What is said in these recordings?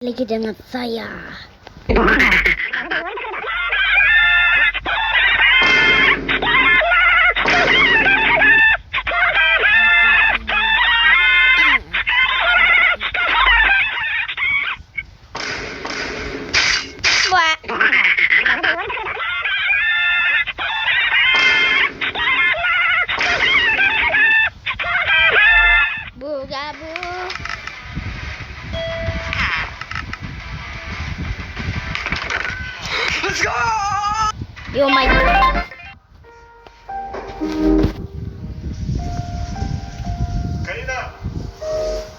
Lagi dengan saya. Wah. Bugabu. Let's go! Yo my god.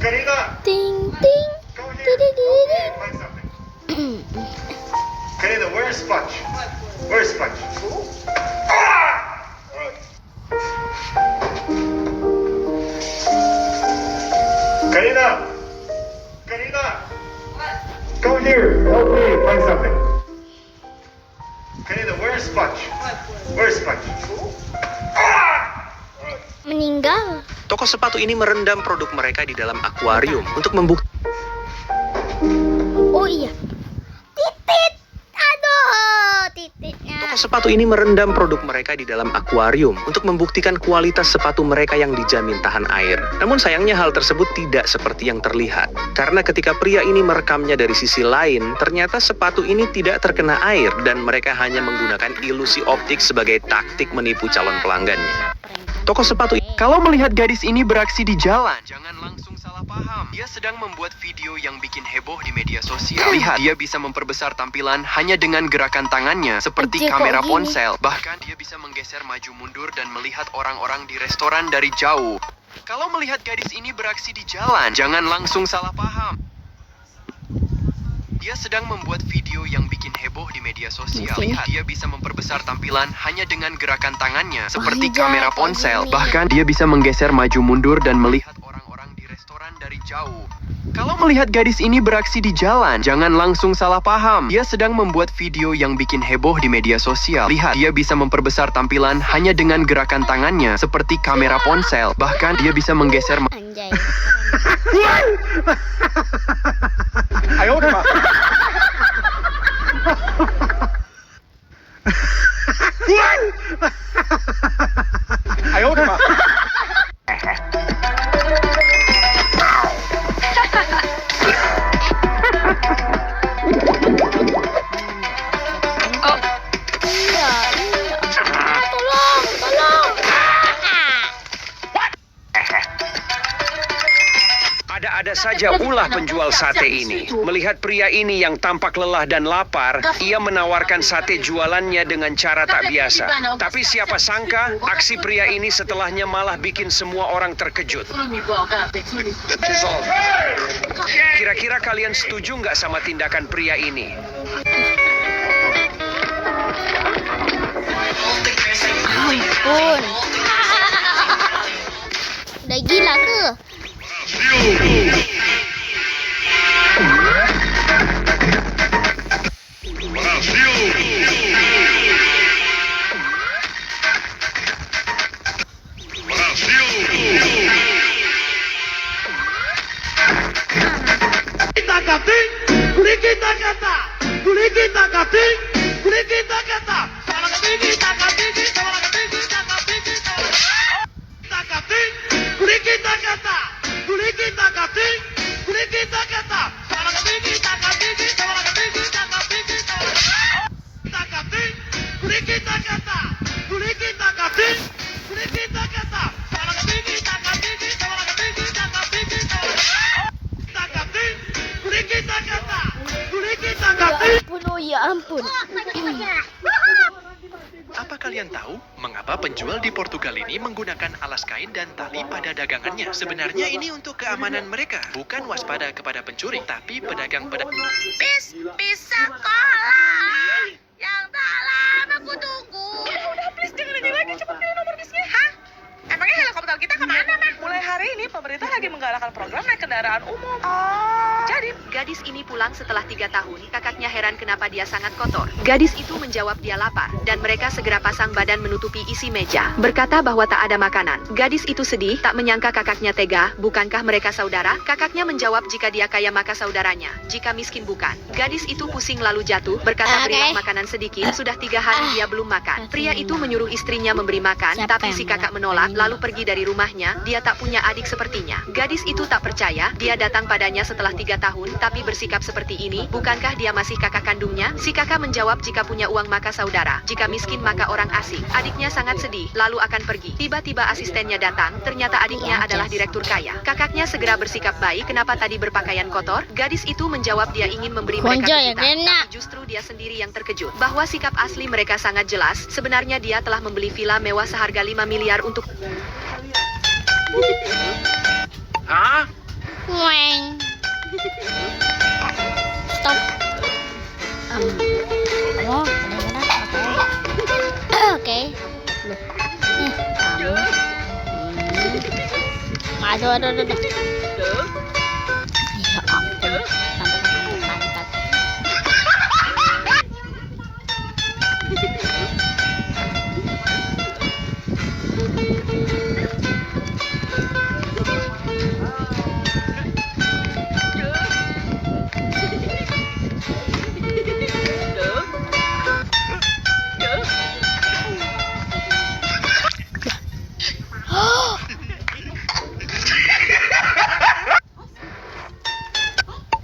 Karina! Ting ting. Come here! Ding. Find something. Karina, where's Sponge? Where's Sponge? Karina! Karina! Come here! Help me find something. Karina, where's Sponge? Where's Sponge? Meninggal. Toko sepatu ini merendam produk mereka di dalam akuarium untuk membuktikan Oh iya. Titit. Aduh, tititnya. Toko sepatu ini merendam produk mereka di dalam akuarium untuk membuktikan kualitas sepatu mereka yang dijamin tahan air. Namun sayangnya hal tersebut tidak seperti yang terlihat. Karena ketika pria ini merekamnya dari sisi lain, ternyata sepatu ini tidak terkena air dan mereka hanya menggunakan ilusi optik sebagai taktik menipu calon pelanggannya. Toko sepatu Kalau melihat gadis ini beraksi di jalan, jangan langsung salah paham. Dia sedang membuat video yang bikin heboh di media sosial. Lihat, dia bisa memperbesar tampilan hanya dengan gerakan tangannya, seperti Anjir, kok kamera gini? ponsel. Bahkan dia bisa menggeser maju mundur dan melihat orang-orang di restoran dari jauh. Kalau melihat gadis ini beraksi di jalan, jangan langsung salah paham. Dia sedang membuat video yang bikin heboh di media sosial. Mungkin. Lihat, dia bisa memperbesar tampilan hanya dengan gerakan tangannya, seperti iya, kamera kayak ponsel. gini. Bahkan dia bisa menggeser maju mundur dan melihat orang-orang di restoran dari jauh. Kalau melihat gadis ini beraksi di jalan, jangan langsung salah paham. Dia sedang membuat video yang bikin heboh di media sosial. Lihat, dia bisa memperbesar tampilan hanya dengan gerakan tangannya, seperti kamera ponsel. Bahkan dia bisa menggeser Anjay. Ayo, udah, Pak. Ayo, udah, Pak. Iya, iya. Tolong, tolong. Ada-ada saja ulah penjual sate ini. Melihat pria ini yang tampak lelah dan lapar, ia menawarkan sate jualannya dengan cara tak biasa. Tapi siapa sangka, aksi pria ini setelahnya malah bikin semua orang terkejut. Kira-kira kalian setuju nggak sama tindakan pria ini? Ampun. Udah gila ke? Ya ampun, oh ya ampun. Apa kalian tahu mengapa penjual di Portugal ini menggunakan alas kain dan tali pada dagangannya? Sebenarnya ini untuk keamanan mereka, bukan waspada kepada pencuri, tapi pedagang-pedagang. Bis sekolah yang tak lama aku tunggu. Udah please jangan nanya lagi, cepet pilih nomor bisnya. Hah? Emangnya helikopter kita kemana, Mah? Mulai hari ini pemerintah lagi menggalakkan program naik kendaraan umum. Jadi Gadis ini pulang setelah 3 tahun, kakaknya heran kenapa dia sangat kotor. Gadis itu menjawab dia lapar, dan mereka segera pasang badan menutupi isi meja. Berkata bahwa tak ada makanan. Gadis itu sedih, tak menyangka kakaknya tega, bukankah mereka saudara? Kakaknya menjawab jika dia kaya maka saudaranya, jika miskin bukan. Gadis itu pusing lalu jatuh, berkata berilah makanan sedikit, sudah 3 hari dia belum makan. Pria itu menyuruh istrinya memberi makan, tapi si kakak menolak, lalu pergi dari rumahnya, dia tak punya adik sepertinya. Gadis itu tak percaya, dia datang padanya setelah 3 tahun, tapi bersikap seperti ini, bukankah dia masih kakak kandungnya? Si kakak menjawab jika punya uang maka saudara, jika miskin maka orang asing. Adiknya sangat sedih, lalu akan pergi. Tiba-tiba asistennya datang, ternyata adiknya adalah direktur kaya. Kakaknya segera bersikap baik, kenapa tadi berpakaian kotor? Gadis itu menjawab dia ingin memberi mereka kejutan, tapi justru dia sendiri yang terkejut, bahwa sikap asli mereka sangat jelas, sebenarnya dia telah membeli villa mewah seharga 5 miliar untuk... Hah? Weng. Stop. Oh, oke. Loh. Kamu. Aduh. Ya ampun. Pantat.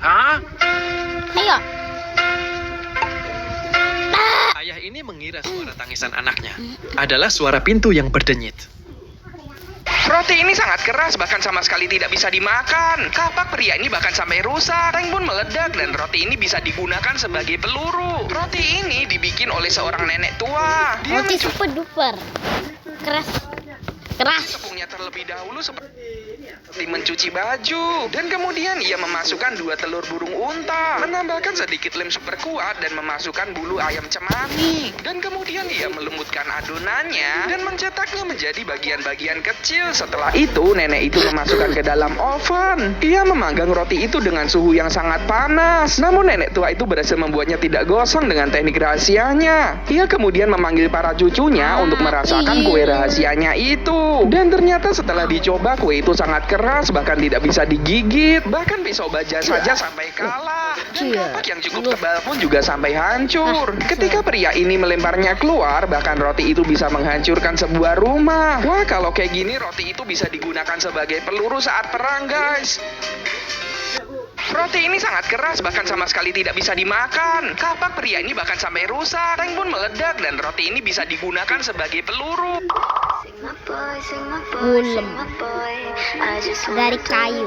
Hah? Ayo. Ayah ini mengira suara tangisan anaknya adalah suara pintu yang berdenyit. Roti ini sangat keras, bahkan sama sekali tidak bisa dimakan. Kapak pria ini bahkan sampai rusak. Tank pun meledak dan roti ini bisa digunakan sebagai peluru. Roti ini dibikin oleh seorang nenek tua. Dia Roti super duper. Keras. tepungnya terlebih dahulu seperti mencuci baju. Dan kemudian ia memasukkan 2 telur burung unta, menambahkan sedikit lem super kuat dan memasukkan bulu ayam cemani. Dan kemudian ia melembutkan adonannya dan mencetaknya menjadi bagian-bagian kecil. Setelah itu nenek itu memasukkan ke dalam oven. Ia memanggang roti itu dengan suhu yang sangat panas. Namun nenek tua itu berhasil membuatnya tidak gosong dengan teknik rahasianya. Ia kemudian memanggil para cucunya untuk merasakan kue rahasianya itu. Dan ternyata setelah dicoba, kue itu sangat keras, bahkan tidak bisa digigit. Bahkan pisau baja saja sampai kalah. Dan kapak yang cukup tebal pun juga sampai hancur. Ketika pria ini melemparnya keluar, bahkan roti itu bisa menghancurkan sebuah rumah. Wah, kalau kayak gini roti itu bisa digunakan sebagai peluru saat perang, guys. Roti ini sangat keras, bahkan sama sekali tidak bisa dimakan. Kapak pria ini bahkan sampai rusak. Tank pun meledak dan roti ini bisa digunakan sebagai peluru. Ulem. Dari kayu.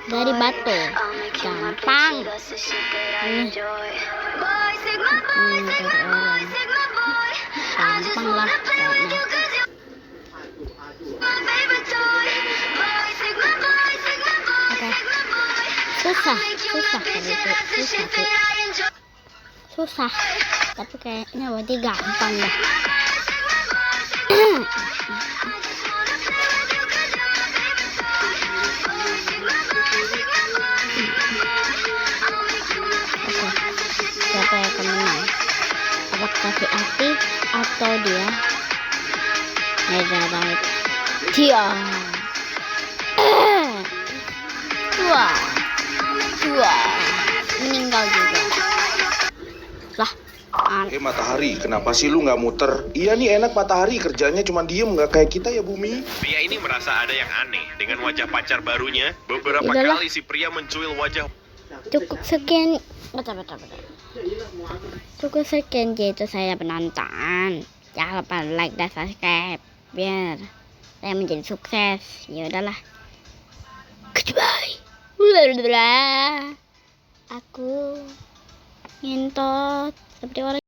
Dari batu. Gampang. Gampang lah. Susah, tapi kayaknya berarti gampang dah. Siapa yang akan menang? Apakah si Ati atau dia? Netherite. Dia. Wah, meninggal juga. Lah, Matahari, kenapa sih lu nggak muter? Iya nih enak matahari, kerjanya cuma diem, nggak kayak kita ya bumi. Pria ini merasa ada yang aneh dengan wajah pacar barunya. Beberapa Udahlah. kali si pria mencuil wajah cukup sekian. Bentar. Cukup sekian gitu saya penonton. Jangan lupa like dan subscribe biar saya menjadi sukses. Ya udahlah. Goodbye. Aku ngentot seperti orang